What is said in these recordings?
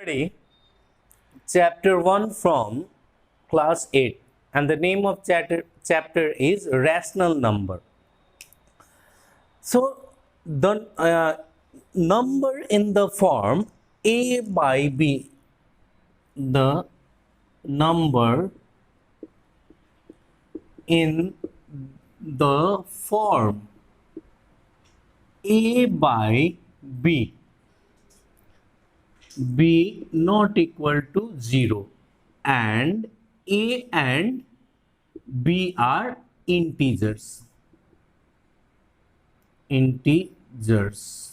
study chapter 1 from class 8, and the name of chapter is rational number. So the number in the form a by b, the number in the form a by b, b not equal to 0, and a and b are integers. Integers.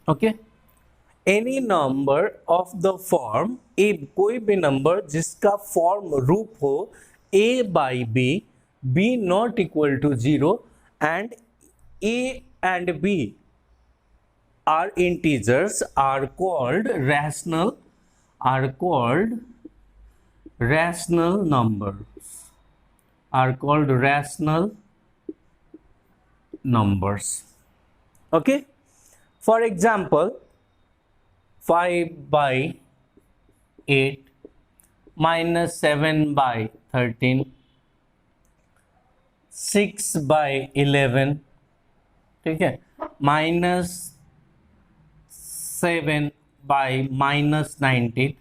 Okay. Any number of the form A, कोई भी number जिसका form रूप हो A by B, B not equal to 0 and A and B are integers are called rational numbers. Okay, for example, 5 by 8 minus 7 by 13, 6 by 11, ठीक है, minus 7 by minus 19.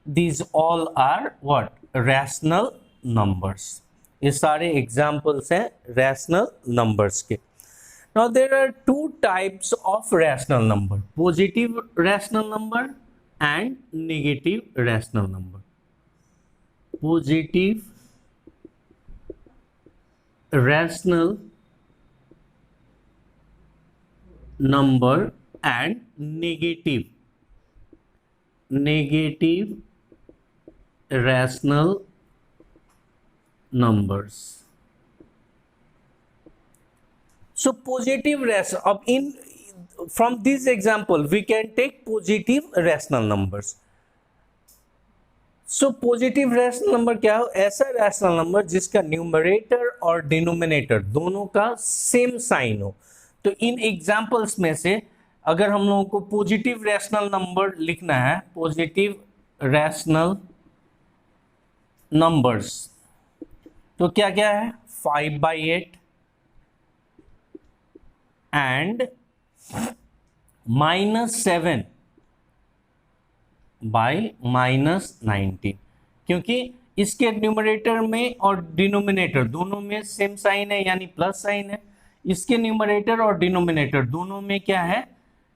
These all are what? Rational numbers. ये सारे examples हैं rational numbers के. Now there are two types of rational number: positive rational number and negative rational number. Positive rational number and negative rational numbers. So positive rational, from this example we can take positive rational numbers. So positive rational number क्या हो? ऐसा rational number जिसका numerator और denominator दोनों का same sign हो. तो इन examples में से अगर हम लोगों को पॉजिटिव रैशनल नंबर लिखना है, पॉजिटिव रैशनल नंबर्स, तो क्या क्या है? 5 by 8 एंड -7 बाई -19, क्योंकि इसके न्यूमरेटर में और डिनोमिनेटर दोनों में सेम साइन है, यानी प्लस साइन है. इसके न्यूमरेटर और डिनोमिनेटर दोनों में क्या है?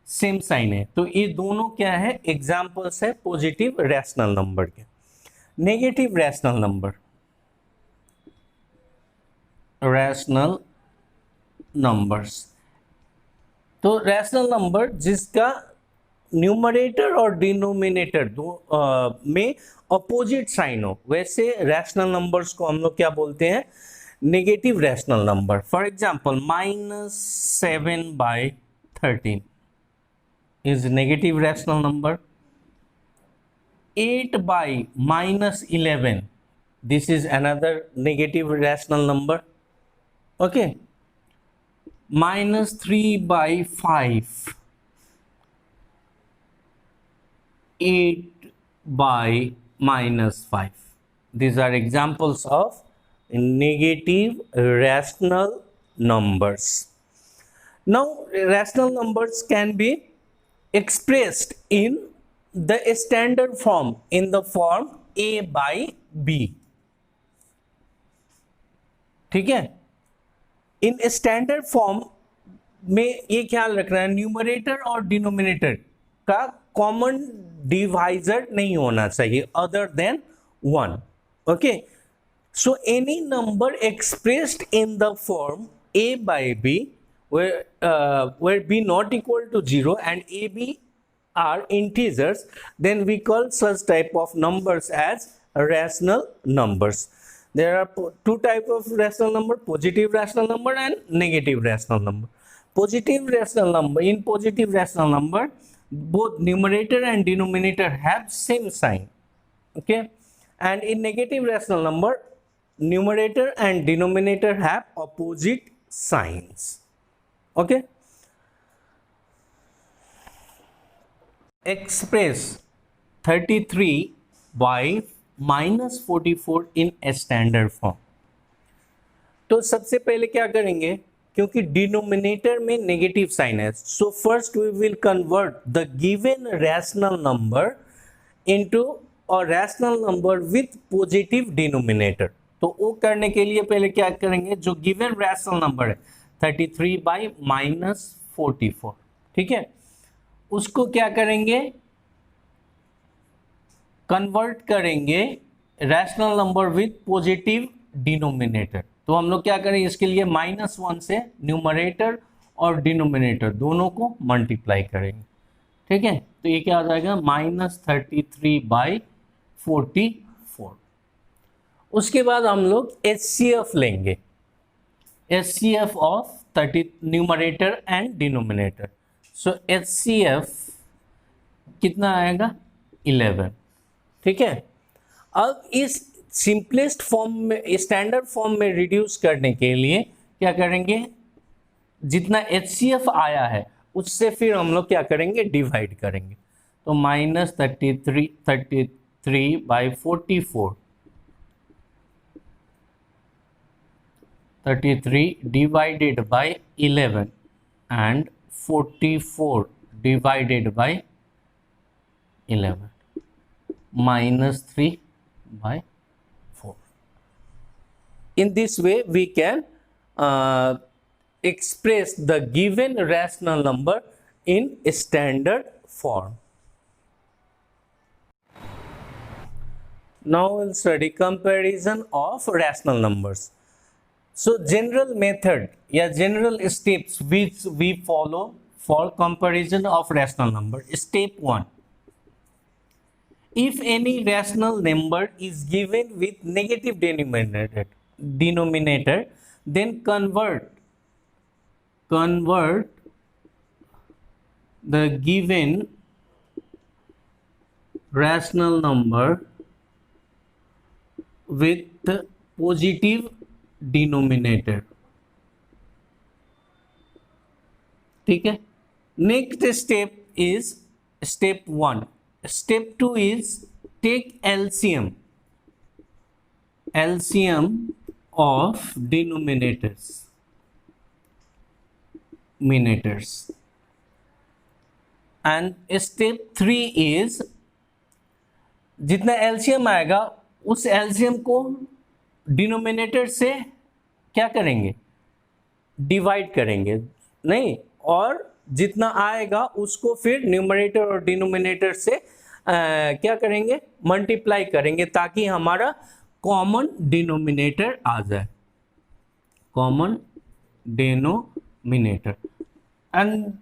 सेम साइन है. तो ये दोनों क्या है? एग्जाम्पल्स है पॉजिटिव रैशनल नंबर के. Negative rational number, rational numbers, तो रैशनल नंबर जिसका न्यूमरेटर और डिनोमिनेटर में अपोजिट साइन हो, वैसे रैशनल नंबर्स को हम लोग क्या बोलते हैं? Negative rational number. For example -7 by 13 is negative rational number. 8 by -11, this is another negative rational number. Okay, -3 by 5, 8 by -5. These are examples of negative rational numbers. Now rational numbers can be expressed in the standard form, in the form a by b. ठीक है, in standard form में ये ख्याल रखना है, numerator और denominator का common divisor नहीं होना चाहिए other than 1. Okay, so any number expressed in the form a by b where b not equal to 0 and a b are integers, then we call such type of numbers as rational numbers. There are two types of rational number: positive rational number and negative rational number. Positive rational number, in positive rational number both numerator and denominator have same sign. Okay, and in negative rational number, numerator and denominator have opposite signs. Okay, express 33 by -44 in a standard form. तो सबसे पहले क्या करेंगे, क्योंकि denominator में negative sign है, so first we will convert the given rational number into a rational number with positive denominator. तो वो करने के लिए पहले क्या करेंगे, जो गिवन रैशनल नंबर है 33 बाई -44, ठीक है, उसको क्या करेंगे, कन्वर्ट करेंगे rational number with positive denominator. तो हम लोग क्या करें, इसके लिए -1 से न्यूमरेटर और डिनोमिनेटर दोनों को मल्टीप्लाई करेंगे. ठीक है, तो ये क्या आ जाएगा, -33 बाई 44. उसके बाद हम लोग HCF लेंगे, HCF of 30 numerator and denominator. So HCF कितना आएगा, 11. ठीक है, अब इस सिंपलेस्ट फॉर्म में, स्टैंडर्ड फॉर्म में रिड्यूस करने के लिए क्या करेंगे, जितना HCF आया है उससे फिर हम लोग क्या करेंगे, डिवाइड करेंगे. तो -33 by 44, 33 divided by 11 and 44 divided by 11, -3 by 4. In this way we can express the given rational number in standard form. Now we'll study comparison of rational numbers. So general method या general steps which we follow for comparison of rational number. Step 1. If any rational number is given with negative denominator, then convert the given rational number with positive denominator. ठीक है, next step is step 1. Step 2 is take LCM of denominators. And step 3 is जितना LCM आएगा उस LCM को denominator से क्या करेंगे, divide करेंगे, नहीं, और जितना आएगा उसको फिर न्यूमरेटर और डिनोमिनेटर से क्या करेंगे, मल्टीप्लाई करेंगे, ताकि हमारा कॉमन डिनोमिनेटर आ जाए, common denominator. And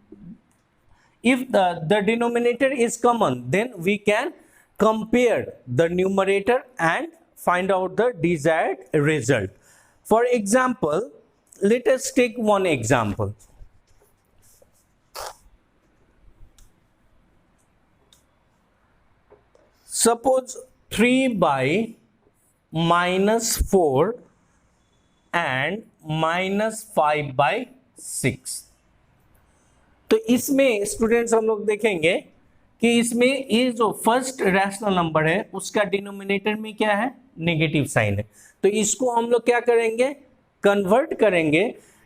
if the denominator is common, then we can compare the numerator and find out the desired result. For example, let us take one example. Suppose 3 by -4 and -5 by 6. तो इसमें students हम लोग देखेंगे कि इसमें ये जो first rational number है उसका डिनोमिनेटर में क्या है, नेगेटिव साइन है. तो इसको हम लोग क्या करेंगे, कन्वर्ट करेंगे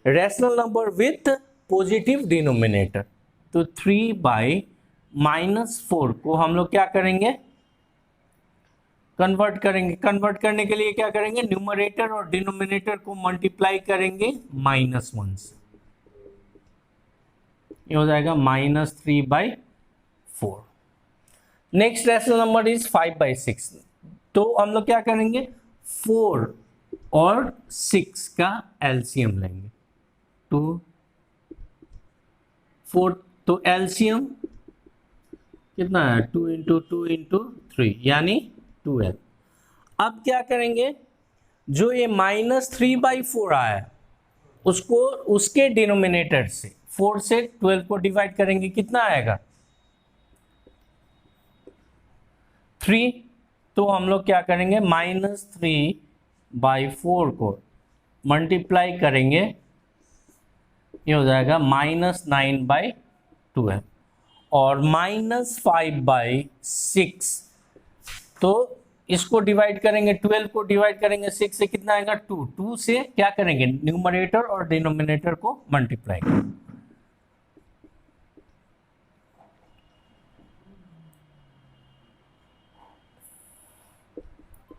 rational number with positive denominator. तो 3 बाई -4 को हम लोग क्या करेंगे, कन्वर्ट करेंगे. कन्वर्ट करने के लिए क्या करेंगे, न्यूमरेटर और डिनोमिनेटर को मल्टीप्लाई करेंगे -1 से. ये हो जाएगा -3 by 4. Next rational number is 5 by 6. तो हम लोग क्या करेंगे, 4 और 6 का एलसीएम लेंगे. 2 4, तो एलसीएम कितना है, 2 इंटू 2 इंटू 3 यानी 12. अब क्या करेंगे, जो ये -3 बाई 4 आया है उसको उसके डिनोमिनेटर से 4 से 12 को डिवाइड करेंगे, कितना आएगा, 3, तो हम लोग क्या करेंगे, -3/4 को मल्टीप्लाई करेंगे, ये हो जाएगा -9/12 और -5/6, तो इसको डिवाइड करेंगे, 12 को डिवाइड करेंगे 6 से, कितना आएगा 2, 2 से क्या करेंगे, न्यूमरेटर और डिनोमिनेटर को मल्टीप्लाई करेंगे।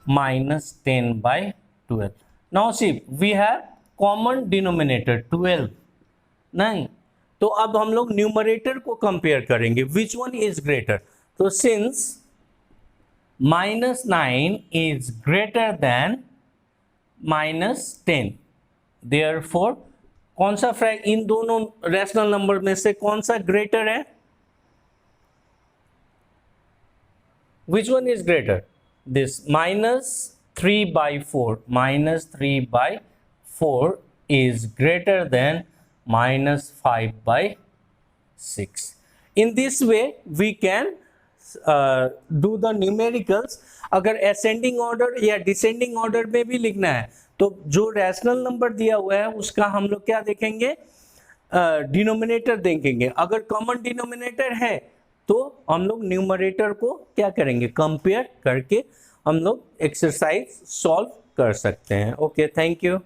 -10/12. Now see, we have common denominator 12, नहीं, तो अब हम लोग न्यूमरेटर को कंपेयर करेंगे, विच वन इज ग्रेटर। तो since -9 is greater than -10, therefore कौन सा इन दोनों रैशनल नंबर में से कौन सा ग्रेटर है, which one is greater, this -3/4, -3/4 is greater than -5/6. In this way we can do the numericals. अगर असेंडिंग ऑर्डर या डिसेंडिंग ऑर्डर में भी लिखना है तो जो रैशनल नंबर दिया हुआ है उसका हम लोग क्या देखेंगे, डिनोमिनेटर देखेंगे। अगर कॉमन डिनोमिनेटर है तो हम लोग न्यूमरेटर को क्या करेंगे, कंपेयर करके हम लोग एक्सरसाइज सॉल्व कर सकते हैं। Okay, thank you.